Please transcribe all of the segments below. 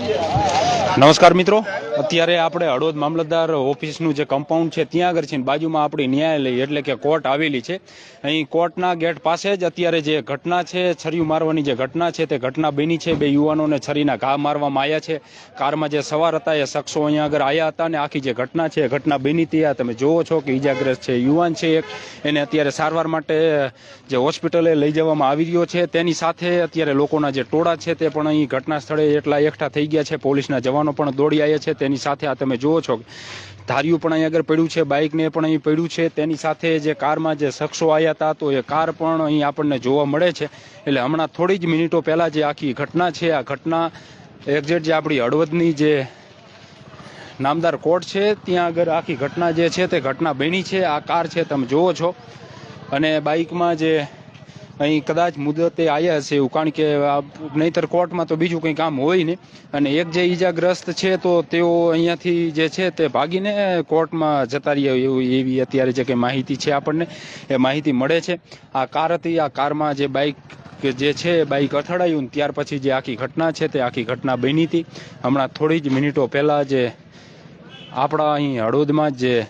નમસ્કાર મિત્રો, અત્યારે આપણે હળવદ મામલતદાર ઓફિસનું જે કમ્પાઉન્ડ છે ત્યાં આગળ છે, બાજુમાં આપણી ન્યાયાલય એટલે કે કોર્ટ આવેલી છે. અહીં કોર્ટના ગેટ પાસે જ અત્યારે જે ઘટના છે, છરીયું મારવાની જે ઘટના છે તે ઘટના બની છે. બે યુવાનોને છરીના ઘા મારવામાં આવ્યા છે. કારમાં જે સવાર હતા એ શખ્સો અહીંયા આગળ આવ્યા હતા અને આખી જે ઘટના છે, ઘટના બની હતી આ તમે જોવો છો કે ઈજાગ્રસ્ત છે યુવાન છે એક, એને અત્યારે સારવાર માટે જે હોસ્પિટલે લઈ જવામાં આવી રહ્યો છે. તેની સાથે અત્યારે લોકોના જે ટોળા છે તે પણ અહીં ઘટના સ્થળે એટલા એકઠા થઈ ગયા છે. પોલીસના જવાનો પણ દોડી આવ્યા છે. તેની સાથે આ તમે જુઓ છો ધાર્યું પણ અહીં આગળ પડ્યું છે, બાઇકને પણ અહીં પડ્યું છે. તેની સાથે જે કારમાં જે શખ્સો આવ્યા હતા તો એ કાર પણ અહીં આપણને જોવા મળે છે. એટલે હમણાં થોડી જ મિનિટો પહેલાં જે આખી ઘટના છે, આ ઘટના એક્ઝેક્ટ જે આપણી હળવદની જે નામદાર કોર્ટ છે ત્યાં આગળ આખી ઘટના જે છે તે ઘટના બની છે. આ કાર છે તમે જુઓ છો અને બાઇકમાં જે અહીં કદાચ મુદતે આવ્યા હશે એવું, કારણ કે નહીંતર કોર્ટમાં તો બીજું કંઈ કામ હોય નહીં. અને એક જે ઈજાગ્રસ્ત છે તો તેઓ અહીંયાથી જે છે તે ભાગીને કોર્ટમાં જતા રહ્યા એવું એવી અત્યારે જે કંઈ માહિતી છે આપણને એ માહિતી મળે છે. આ કાર હતી, આ કારમાં જે બાઇક જે છે બાઇક અથડાયું ત્યાર પછી જે આખી ઘટના છે તે આખી ઘટના બની હતી. હમણાં થોડી જ મિનિટો પહેલાં જે આપણા અહીં હળવદમાં જે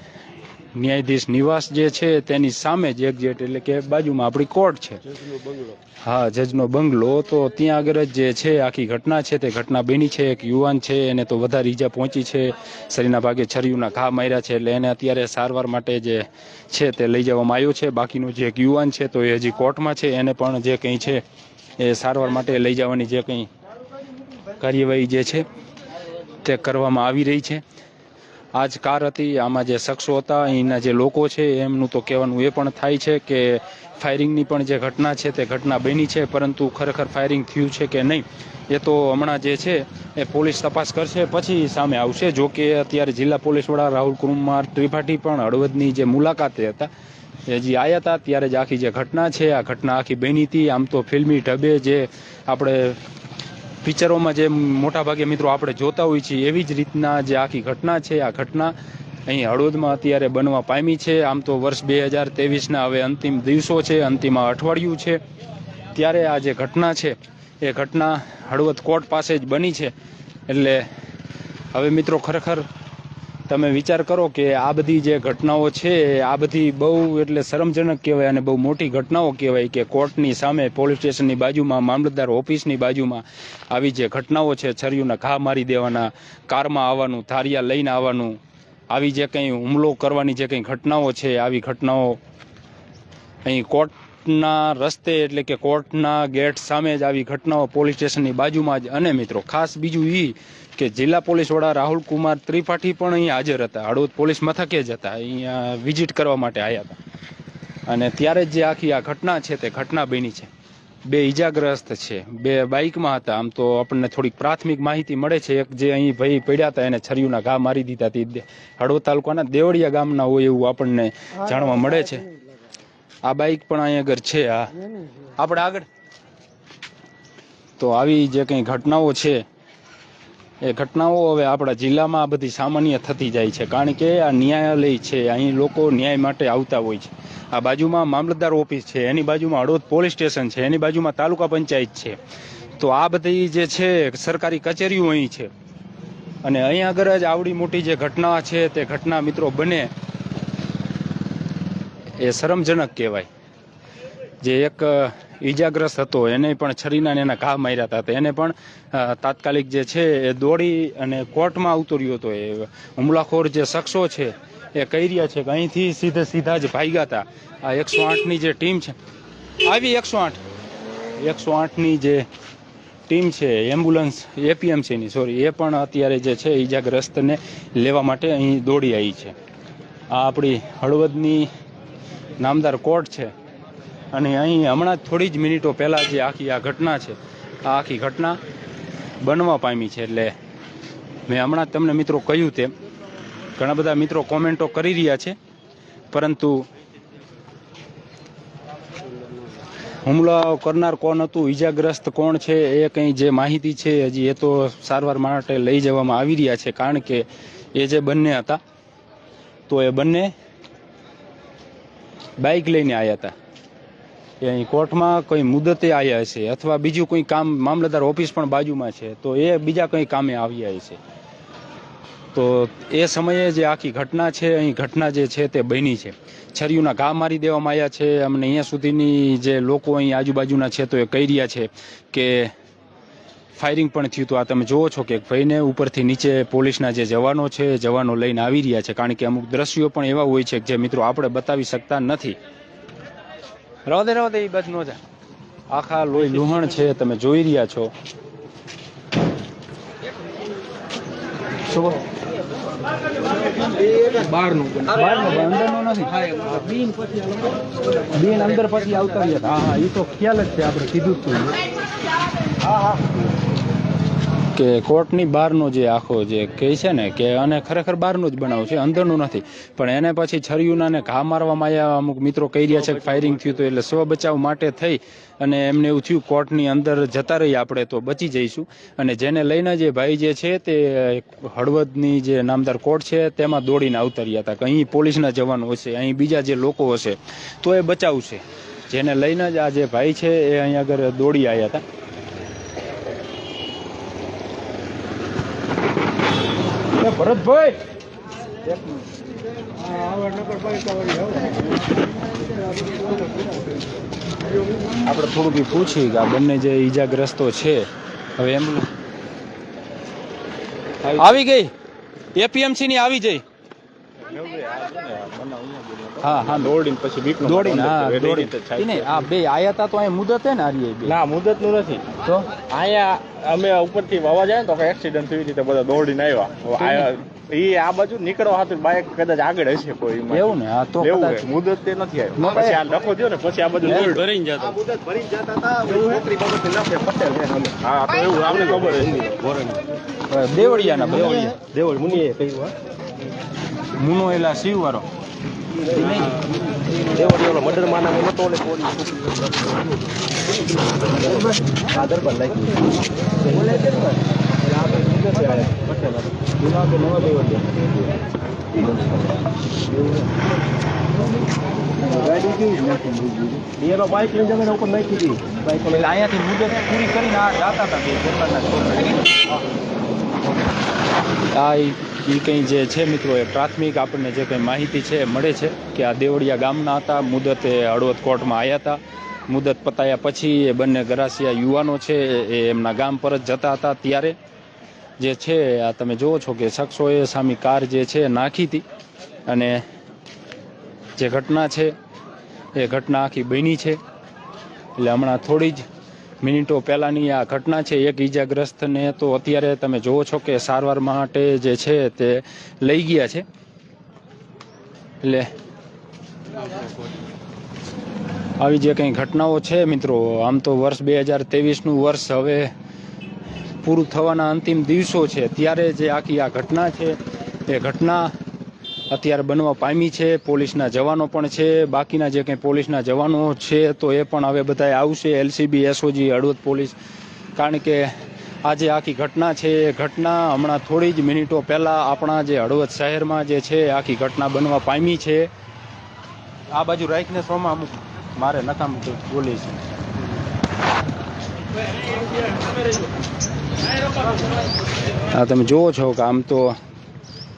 ન્યાયાધીશ નિવાસ જે છે તેની સામે જ એક્ઝેક્ટ એટલે કે બાજુમાં આપણી કોર્ટ છે, હા જજનો બંગલો, તો ત્યાં આગળ જ જે છે આખી ઘટના છે તે ઘટના બની છે. એક યુવાન છે એને તો વધારે ઈજા પહોંચી છે, શરીરના ભાગે છરીઓના ઘા માર્યા છે, એટલે એને અત્યારે સારવાર માટે જે છે તે લઈ જવામાં આવ્યો છે. બાકીનો જે એક યુવાન છે તો એ હજી કોર્ટમાં છે, એને પણ જે કંઈ છે એ સારવાર માટે લઈ જવાની જે કંઈ કાર્યવાહી જે છે તે કરવામાં આવી રહી છે. આ જ કાર હતી, આમાં જે શખ્સો હતા અહીંના જે લોકો છે એમનું તો કહેવાનું એ પણ થાય છે કે ફાયરિંગની પણ જે ઘટના છે તે ઘટના બની છે, પરંતુ ખરેખર ફાયરિંગ થયું છે કે નહીં એ તો હમણાં જે છે એ પોલીસ તપાસ કરશે પછી સામે આવશે. જો કે અત્યારે જિલ્લા પોલીસ વડા રાહુલ કુમાર ત્રિપાઠી પણ હળવદની જે મુલાકાતે હતા એ હજી આવ્યા હતા ત્યારે જ આખી જે ઘટના છે આ ઘટના આખી બની હતી. આમ તો ફિલ્મી ઢબે જે આપણે પિક્ચરોમાં જે મોટાભાગે મિત્રો આપણે જોતા હોઈએ છીએ એવી જ રીતના જે આખી ઘટના છે આ ઘટના અહીં હળવદમાં અત્યારે બનવા પામી છે. આમ તો વર્ષ 2023ના હવે અંતિમ દિવસો છે, અંતિમ અઠવાડિયું છે, ત્યારે આ જે ઘટના છે એ ઘટના હળવદ કોર્ટ પાસે જ બની છે. એટલે હવે મિત્રો ખરેખર તમે વિચાર કરો કે આ બધી જે ઘટનાઓ છે આ બધી બહુ એટલે શરમજનક કહેવાય અને બહુ મોટી ઘટનાઓ કહેવાય કે કોર્ટની સામે પોલીસ સ્ટેશનની બાજુમાં મામલતદાર ઓફિસની બાજુમાં આવી જે ઘટનાઓ છે, છરીઓના ઘા મારી દેવાના, કારમાં આવવાનું, થારિયા લઈને આવવાનું, આવી જે કંઈ હુમલો કરવાની જે કંઈ ઘટનાઓ છે આવી ઘટનાઓ અહીં કોર્ટના રસ્તે એટલે કે કોર્ટના ગેટ સામે જ આવી ઘટનાઓ પોલીસ સ્ટેશનની બાજુમાં જ. અને મિત્રો ખાસ બીજું એ કે જિલ્લા પોલીસ વડા રાહુલ કુમાર ત્રિપાઠી પણ અહીં હાજર હતા, હળવદ પોલીસ મથકે જ હતા, અહીંયા વિઝિટ કરવા માટે આવ્યા હતા. અને ત્યારે જ જે આખી આ ઘટના છે તે ઘટના બની છે. બે ઈજાગ્રસ્ત છે, બે બાઇકમાં હતા. આમ તો આપણને થોડીક પ્રાથમિક માહિતી મળે છે, એક જે અહીં ભાઈ પડ્યા હતા એને છરીઓના ઘા મારી દીધા હતી, હળવદ તાલુકાના દેવળિયા ગામના હોય એવું આપણને જાણવા મળે છે. આ બાઇક પણ અહીં આગળ છે, આ આપણે આગળ. તો આવી જે કંઈ ઘટનાઓ છે એ ઘટનાઓ હવે આપણા જિલ્લામાં આ બધી સામાન્ય થતી જાય છે, કારણ કે આ ન્યાયાલય છે, અહીં લોકો ન્યાય માટે આવતા હોય છે. આ બાજુમાં મામલતદાર ઓફિસ છે, એની બાજુમાં હળવદ પોલીસ સ્ટેશન છે, એની બાજુમાં તાલુકા પંચાયત છે. તો આ બધી જે છે સરકારી કચેરીઓ અહીં છે અને અહીં આગળ જ આવડી મોટી જે ઘટના છે તે ઘટના મિત્રો બને એ શરમજનક કહેવાય. જે એક ઈજાગ્રસ્ત હતો એને પણ છરીના એના ઘા માર્યા હતા, એને પણ તાત્કાલિક જે છે એ દોડી અને કોર્ટમાં આવતો રહ્યો હતો. એ હુમલાખોર જે શખ્સો છે એ કહી રહ્યા છે કે અહીંથી સીધા જ ભાગ્યા હતા. આ 108ની જે ટીમ છે આવી 108ની જે ટીમ છે એમ્બ્યુલન્સ એપીએમસીની એ પણ અત્યારે જે છે ઈજાગ્રસ્તને લેવા માટે અહીં દોડી આવી છે. આ આપણી હળવદની નામદાર કોર્ટ છે અને અહીં હમણાં જ થોડી જ મિનિટો પહેલાં જે આખી આ ઘટના છે આ આખી ઘટના બનવા પામી છે. એટલે મેં હમણાં તમને મિત્રો કહ્યું તેમ ઘણા બધા મિત્રો કોમેન્ટો કરી રહ્યા છે, પરંતુ હુમલો કરનાર કોણ હતું, ઈજાગ્રસ્ત કોણ છે એ કંઈ જે માહિતી છે હજી એ તો સારવાર માટે લઈ જવામાં આવી રહ્યા છે, કારણ કે એ જે બંને હતા તો એ બંને બાઇક લઈને આવ્યા હતા એ અહીં કોર્ટમાં કોઈ મુદતે આવ્યા હશે અથવા બીજું કોઈ કામ, મામલતદાર ઓફિસ પણ બાજુમાં છે તો એ બીજા કંઈ કામે આવ્યા હશે. તો એ સમયે જે આખી ઘટના છે, અહીં ઘટના જે છે તે બની છે. છરીઓના ઘા મારી દેવામાં આવ્યા છે. અમને અહીંયા સુધીની જે લોકો અહીં આજુબાજુના છે તો એ કહી રહ્યા છે કે ફાયરિંગ પણ થયું. તો આ તમે જુઓ છો કે ભાઈને ઉપરથી નીચે પોલીસના જે જવાનો છે, જવાનો લઈને આવી રહ્યા છે. કારણ કે અમુક દ્રશ્યો પણ એવા હોય છે જે મિત્રો આપણે બતાવી શકતા નથી. રવા દે એ બાજુ ન જાય. આખા લોહી લુહાણ છે, તમે જોઈ રહ્યા છો. શું બહારનું અંદરનું નથી, બેન અંદર પછી આવતા રહ્યા. હા હા, એ તો ખ્યાલ જ છે, આપણે કીધું જ કે કોર્ટની બહારનો જે આખો જે કહે છે ને કે અને ખરેખર બહારનું જ બનાવ છે, અંદરનું નથી. પણ એને પછી છરીયુનાને ઘા મારવામાં આવ્યા. અમુક મિત્રો કહી રહ્યા છે કે ફાયરિંગ થયું હતું, એટલે સ્વ બચાવ માટે થઈ અને એમને એવું થયું કોર્ટની અંદર જતા રહીએ આપણે તો બચી જઈશું. અને જેને લઈને જે ભાઈ જે છે તે હળવદની જે નામદાર કોર્ટ છે તેમાં દોડીને અવતર્યા હતા કે અહીં પોલીસના જવાનો હશે, અહીં બીજા જે લોકો હશે તો એ બચાવશે. જેને લઈને જ આ જે ભાઈ છે એ અહીં આગળ દોડી આવ્યા હતા. ભરતભાઈ આપણે થોડુંક પૂછી કે આ બંને જે ઈજાગ્રસ્તો છે હવે એમ આવી ગઈ એપીએમસી ની આવી જઈ. હા હા, દોડીને પછી બીક દોડીને આ બે આયા હતા તો અહીંયા મુદત હે ને આરી બે ના મુદત નું નથી. તો અહીંયા અમે ઉપરથી વાવા જાય ને તો એક્સિડન્ટ થઈ રીતે બધા દોડીને આવ્યા. એ આ બાજુ નીકળવા હતું બાઇક કદાચ આગળ હશે કોઈ એવું ને. હા તો મુદત તે નથી આવ્યો. પછી આ લખો દો ને પછી આ બધું ભરીને જતા મુદત ભરીને જતા હતા. છોકરી બાબતે નાખે પટેલ હે. હા તો એવું આપણે ખબર હતી. દેવળિયાના દેવળ મુનિએ કહ્યું. મુનો એલા શિવ વાળો દેવળિયાનો મર્ડર માના મેં નતો ઓલે પોલીસ આદર પર લાગી બોલે છે ને આપણે મુદત આવે પટેલ નવા દેવળિયા ગાડી કેવી નાખી એનો બાઇક લઈને જમીન ઉપર નાખી હતી. બાઇક એટલે અહીંયાથી મુદત પૂરી કરીને આ જાતા હતા બે જર્મનના છોકરા. આ એ કંઈ જે છે મિત્રો એ પ્રાથમિક આપણને જે કંઈ માહિતી છે એ મળે છે કે આ દેવળિયા ગામના હતા. મુદતે હળવદ કોર્ટમાં આવ્યા હતા. મુદત પતાયા પછી એ બંને ગરાસિયા યુવાનો છે એ એમના ગામ પર જ જતા હતા. ત્યારે જે છે આ તમે જુઓ છો કે શખ્સોએ સામી કાર જે છે નાખી હતી અને જે ઘટના છે એ ઘટના આખી બની છે. એટલે હમણાં થોડી જ મિનિટો પહેલાંની આ ઘટના છે. એક ઈજાગ્રસ્તને તો અત્યારે તમે જુઓ છો કે સારવાર માટે જે છે તે લઈ ગયા છે. એટલે આવી જે કંઈ ઘટનાઓ છે મિત્રો, આમ તો વર્ષ 2023નું વર્ષ હવે પૂરું થવાના અંતિમ દિવસો છે, ત્યારે જે આખી આ ઘટના છે એ ઘટના અત્યારે બનવા પામી છે. પોલીસના જવાનો પણ છે, બાકીના જે કંઈ પોલીસના જવાનો છે તો એ પણ હવે બધા આવશે. LCB, SOG, Halvad police. કારણ કે આ જે આખી ઘટના છે એ ઘટના હમણાં થોડી જ મિનિટો પહેલાં આપણા જે હળવદ શહેરમાં જે છે આખી ઘટના બનવા પામી છે. આ બાજુ રાખીને સોમાં અમુક મારે નકામું બોલી છે. હા તમે જુઓ છો કે આમ તો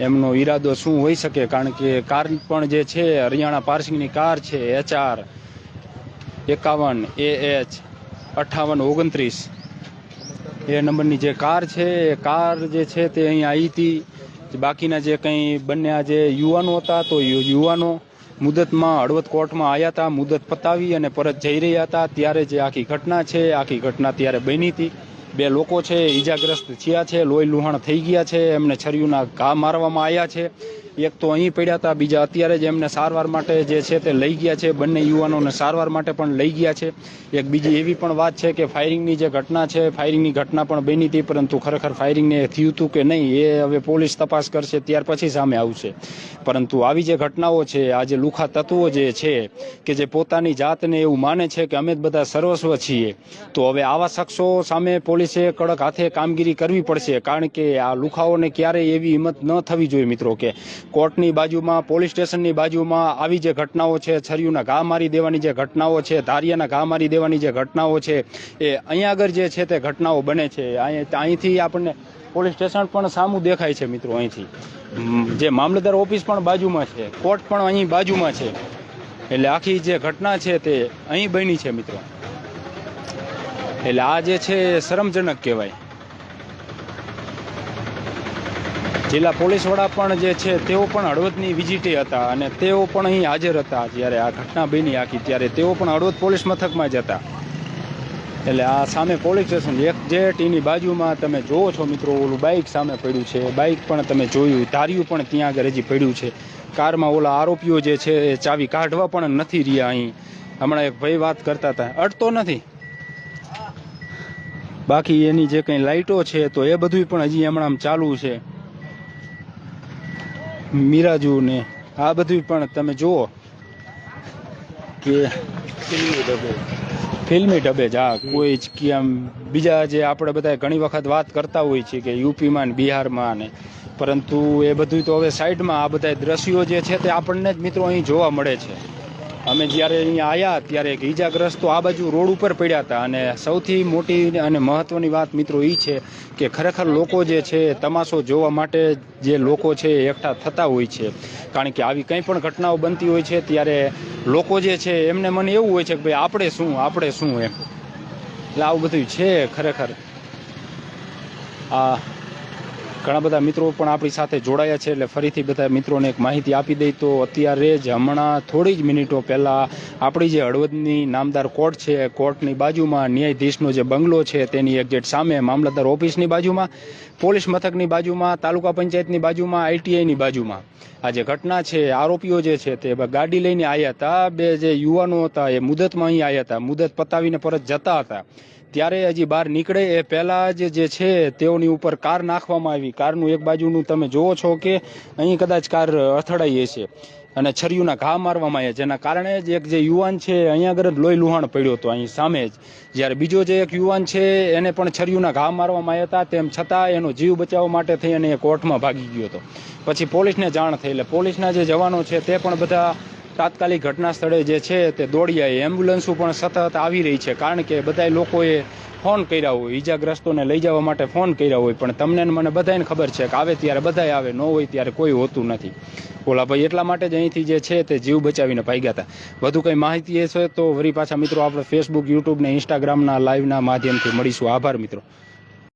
એમનો ઈરાદો શું હોઈ શકે. કારણ કે કાર પણ જે છે હરિયાણા પાર્સિંગની કાર છે HR 51 AH 5829 એ નંબરની જે કાર છે એ કાર જે છે તે અહીં આવી હતી. બાકીના જે કંઈ બંને આ જે યુવાનો હતા તો યુવાનો મુદતમાં હળવદ કોર્ટમાં આવ્યા હતા. મુદત પતાવી અને પરત જઈ રહ્યા હતા ત્યારે જે આખી ઘટના છે આખી ઘટના ત્યારે બની હતી. બે લોકો છે ઈજાગ્રસ્ત થયા છે, લોહી લુહાણ થઈ ગયા છે. એમને છરીઓના ઘા મારવામાં આવ્યા છે. એક તો અહીં પડ્યા હતા, બીજા અત્યારે જ એમને સારવાર માટે જે છે તે લઈ ગયા છે. બંને યુવાનોને સારવાર માટે પણ લઈ ગયા છે. એક બીજી એવી પણ વાત છે કે ફાયરિંગની જે ઘટના છે, ફાયરિંગની ઘટના પણ બની હતી, પરંતુ ખરેખર ફાયરિંગને થયું હતું કે નહીં એ હવે પોલીસ તપાસ કરશે ત્યાર પછી સામે આવશે. પરંતુ આવી જે ઘટનાઓ છે, આ જે લુખા તત્વો જે છે કે જે પોતાની જાતને એવું માને છે કે અમે જ બધા સર્વસ્વ છીએ, તો હવે આવા શખ્સો સામે પોલીસે કડક હાથે કામગીરી કરવી પડશે. કારણ કે આ લુખાઓને ક્યારેય એવી હિંમત ન થવી જોઈએ મિત્રો કે કોર્ટની બાજુમાં, પોલીસ સ્ટેશનની બાજુમાં આવી જે ઘટનાઓ છે, છરીયુના ઘા મારી દેવાની જે ઘટનાઓ છે, ધારિયાના ઘા મારી દેવાની જે ઘટનાઓ છે, એ અહીંયા આગળ જે છે તે ઘટનાઓ બને છે. અહીંથી આપણને પોલીસ સ્ટેશન પણ સામું દેખાય છે મિત્રો. અહીંથી જે મામલતદાર ઓફિસ પણ બાજુમાં છે, કોર્ટ પણ અહીં બાજુમાં છે. એટલે આખી જે ઘટના છે તે અહીં બની છે મિત્રો. એટલે આ જે છે એ શરમજનક કહેવાય. જિલ્લા પોલીસ વડા પણ જે છે તેઓ પણ હળવદની વિઝિટે હતા અને તેઓ પણ અહીં હાજર હતા. જ્યારે આ ઘટના બની આખી ત્યારે તેઓ પણ હળવદ પોલીસ મથકમાં જ હતા. એટલે આ સામે પોલીસ સ્ટેશન એક્ઝેક્ટ એની બાજુમાં તમે જુઓ છો મિત્રો, ઓલું બાઇક સામે પડ્યું છે, બાઇક પણ તમે જોયું, ધાર્યું પણ ત્યાં આગળ હજી પડ્યું છે. કારમાં ઓલા આરોપીઓ જે છે એ ચાવી કાઢવા પણ નથી રહ્યા. અહીં હમણાં એક ભાઈ વાત કરતા હતા, અડતો નથી. બાકી એની જે કંઈ લાઇટો છે તો એ બધું પણ હજી હમણાં ચાલુ છે. મિરાજુ ને આ બધું પણ તમે જુઓ કે ફિલ્મી ડબે જ. હા, કોઈ જ કે આમ બીજા જે આપણે બધા ઘણી વખત વાત કરતા હોઈએ છીએ કે યુપીમાં ને બિહારમાં ને, પરંતુ એ બધું તો હવે સાઈડમાં. આ બધા દ્રશ્યો જે છે તે આપણને જ મિત્રો અહીં જોવા મળે છે. અમે જ્યારે અહીંયા આવ્યા ત્યારે એક ઈજાગ્રસ્તો આ બાજુ રોડ ઉપર પડ્યા હતા. અને સૌથી મોટી અને મહત્ત્વની વાત મિત્રો એ છે કે ખરેખર લોકો જે છે તમાશો જોવા માટે જે લોકો છે એ એકઠા થતા હોય છે. કારણ કે આવી કંઈ પણ ઘટનાઓ બનતી હોય છે ત્યારે લોકો જે છે એમને મને એવું હોય છે કે ભાઈ આપણે શું એમ. એટલે આવું બધું છે ખરેખર. આ ઘણા બધા મિત્રો પણ આપણી સાથે જોડાયા છે. એટલે ફરીથી બધા મિત્રોને એક માહિતી આપી દઈ તો અત્યારે જ હમણાં થોડી જ મિનિટો પહેલાં આપણી જે હળવદની નામદાર કોર્ટ છે, કોર્ટની બાજુમાં ન્યાયાધીશનો જે બંગલો છે તેની એક્ઝેક્ટ સામે, મામલતદાર ઓફિસની બાજુમાં, પોલીસ મથકની બાજુમાં, તાલુકા પંચાયતની બાજુમાં, આઈટીઆઈની બાજુમાં આ જે ઘટના છે, આરોપીઓ જે છે તે ગાડી લઈને આવ્યા હતા. બે જે યુવાનો હતા એ મુદતમાં અહીં આવ્યા હતા, મુદત પતાવીને પરત જતા હતા. ત્યારે હજી બહાર નીકળે એ પહેલાં જ જે છે તેઓની ઉપર કાર નાખવામાં આવી. કારનું એક બાજુનું તમે જુઓ છો કે અહીં કદાચ કાર અથડાઈ હશે અને છરીયુના ઘા મારવામાં આવ્યા, જેના કારણે જ એક જે યુવાન છે અહીંયા આગળ જ લોહી લુહાણ પડ્યો હતો અહીં સામે જ. જ્યારે બીજો જે એક યુવાન છે એને પણ છરીયુના ઘા મારવામાં આવ્યા હતા. તેમ છતાં એનો જીવ બચાવવા માટે થઈ અને એ કોર્ટમાં ભાગી ગયો હતો. પછી પોલીસને જાણ થઈ. એટલે પોલીસના જે જવાનો છે તે પણ બધા તાત્કાલિક ઘટના સ્થળે જે છે તે દોડી આવી. એમ્બ્યુલન્સો પણ સતત આવી રહી છે. કારણ કે બધા લોકોએ ફોન કર્યા હોય, ઈજાગ્રસ્તોને લઈ જવા માટે ફોન કર્યા હોય, પણ તમને ને મને બધાને ખબર છે કે આવે ત્યારે બધાય આવે, ન હોય ત્યારે કોઈ હોતું નથી. ઓલા ભાઈ એટલા માટે જ અહીંથી જે છે તે જીવ બચાવીને ભાગ્યા હતા. વધુ કંઈ માહિતી એ છે તો વળી પાછા મિત્રો આપણે ફેસબુક, યુટ્યુબ ને ઇન્સ્ટાગ્રામના લાઈવના માધ્યમથી મળીશું. આભાર મિત્રો.